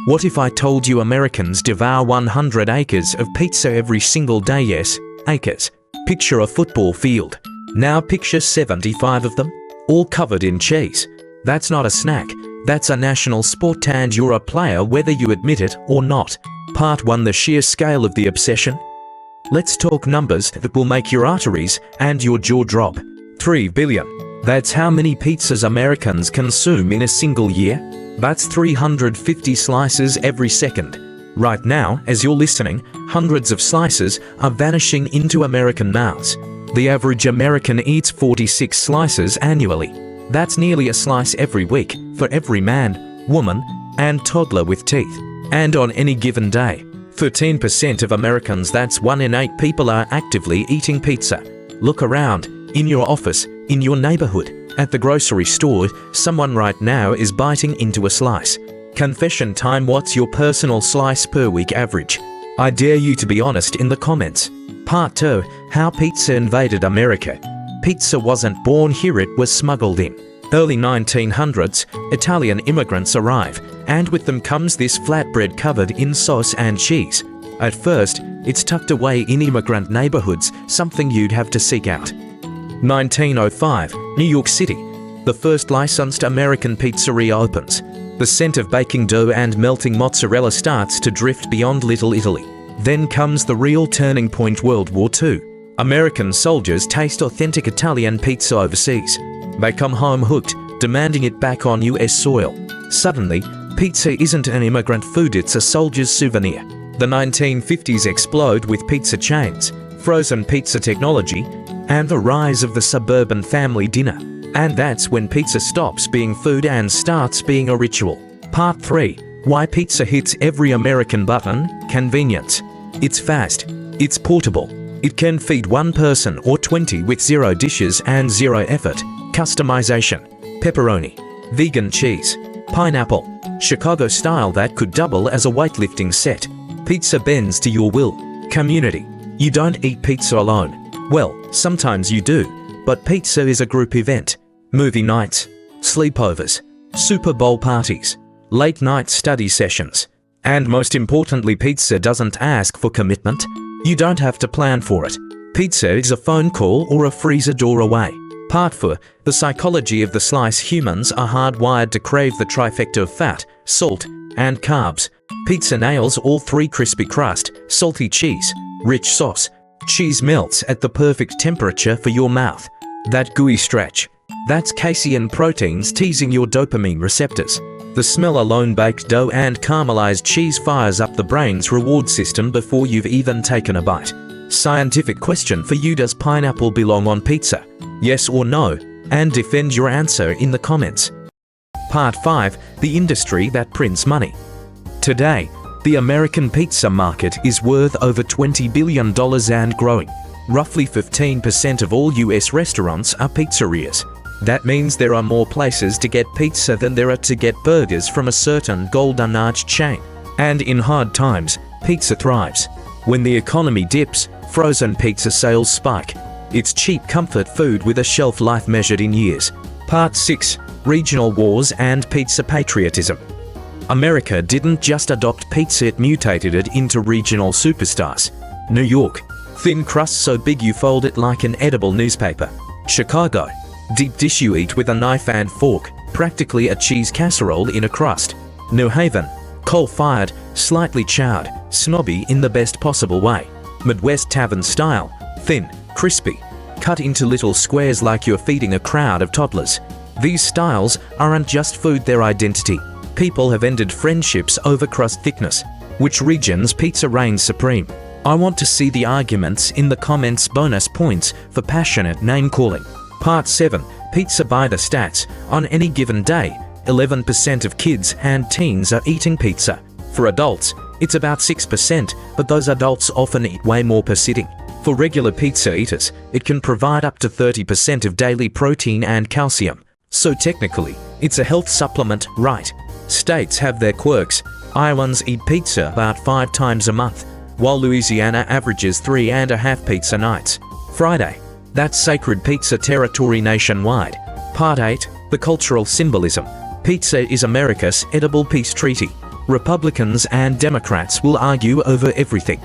What if I told you Americans devour 100 acres of pizza every single day? Yes, acres. Picture a football field. Now picture 75 of them, all covered in cheese. That's not a snack, that's a national sport, and you're a player whether you admit it or not. Part 1: The sheer scale of the obsession. Let's talk numbers that will make your arteries and your jaw drop. 3 billion. That's how many pizzas Americans consume in a single year. That's 350 slices every second. Right now, as you're listening, hundreds of slices are vanishing into American mouths. The average American eats 46 slices annually. That's nearly a slice every week for every man, woman, and toddler with teeth. And on any given day, 13% of Americans, that's 1 in 8 people, are actively eating pizza. Look around, in your office, in your neighborhood, at the grocery store, someone right now is biting into a slice. Confession time: what's your personal slice per week average? I dare you to be honest in the comments. Part 2: How pizza invaded America. Pizza wasn't born here, it was smuggled in. Early 1900s, Italian immigrants arrive, and with them comes this flatbread covered in sauce and cheese. At first, it's tucked away in immigrant neighborhoods, something you'd have to seek out. 1905, New York City. The first licensed American pizzeria opens. The scent of baking dough and melting mozzarella starts to drift beyond Little Italy. Then comes the real turning point: World War II. American soldiers taste authentic Italian pizza overseas. They come home hooked, demanding it back on US soil. Suddenly, pizza isn't an immigrant food, it's a soldier's souvenir. The 1950s explode with pizza chains, frozen pizza technology, and the rise of the suburban family dinner. And that's when pizza stops being food and starts being a ritual. Part 3: Why pizza hits every American button. Convenience. It's fast. It's portable. It can feed one person or 20 with 0 dishes and 0 effort. Customization. Pepperoni. Vegan cheese. Pineapple. Chicago style that could double as a weightlifting set. Pizza bends to your will. Community. You don't eat pizza alone. Well, sometimes you do, but pizza is a group event. Movie nights, sleepovers, Super Bowl parties, late night study sessions. And most importantly, pizza doesn't ask for commitment. You don't have to plan for it. Pizza is a phone call or a freezer door away. Part 4: The psychology of the slice. Humans are hardwired to crave the trifecta of fat, salt, and carbs. Pizza nails all 3: crispy crust, salty cheese, rich sauce. Cheese melts at the perfect temperature for your mouth. That gooey stretch. That's casein proteins teasing your dopamine receptors. The smell alone: baked dough and caramelized cheese fires up the brain's reward system before you've even taken a bite. Scientific question for you: does pineapple belong on pizza? Yes or no? And defend your answer in the comments. Part 5: The industry that prints money. Today, the American pizza market is worth over $20 billion and growing. Roughly 15% of all US restaurants are pizzerias. That means there are more places to get pizza than there are to get burgers from a certain golden arch chain. And in hard times, pizza thrives. When the economy dips, frozen pizza sales spike. It's cheap comfort food with a shelf life measured in years. Part 6: Regional wars and pizza patriotism. America didn't just adopt pizza, it mutated it into regional superstars. New York: thin crust so big you fold it like an edible newspaper. Chicago: deep dish you eat with a knife and fork, practically a cheese casserole in a crust. New Haven: coal-fired, slightly charred, snobby in the best possible way. Midwest: tavern-style, thin, crispy, cut into little squares like you're feeding a crowd of toddlers. These styles aren't just food, they're identity. People have ended friendships over crust thickness. Which region's pizza reigns supreme? I want to see the arguments in the comments. Bonus points for passionate name-calling. Part 7: Pizza by the stats. On any given day, 11% of kids and teens are eating pizza. For adults, it's about 6%, but those adults often eat way more per sitting. For regular pizza eaters, it can provide up to 30% of daily protein and calcium. So technically, it's a health supplement, right? States have their quirks. Iowans eat pizza about 5 times a month, while Louisiana averages 3.5 pizza nights. Friday: that's sacred pizza territory nationwide. Part 8: The cultural symbolism. Pizza is America's edible peace treaty. Republicans and Democrats will argue over everything.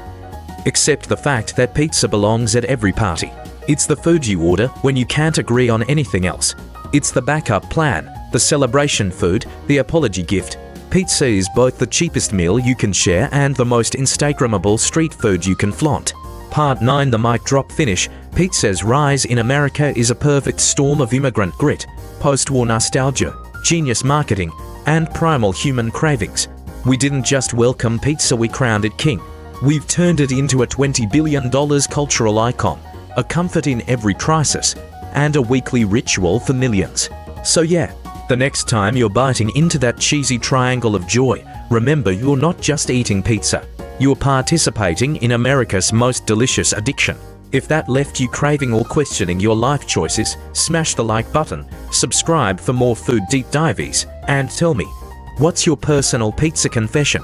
Except the fact that pizza belongs at every party. It's the food you order when you can't agree on anything else. It's the backup plan, the celebration food, the apology gift. Pizza is both the cheapest meal you can share and the most Instagrammable street food you can flaunt. Part 9. The mic drop finish. Pizza's rise in America is a perfect storm of immigrant grit, post-war nostalgia, genius marketing, and primal human cravings. We didn't just welcome pizza, we crowned it king. We've turned it into a $20 billion cultural icon, a comfort in every crisis, and a weekly ritual for millions. So yeah, the next time you're biting into that cheesy triangle of joy, remember you're not just eating pizza. You're participating in America's most delicious addiction. If that left you craving or questioning your life choices, smash the like button, subscribe for more food deep dives, and tell me, what's your personal pizza confession?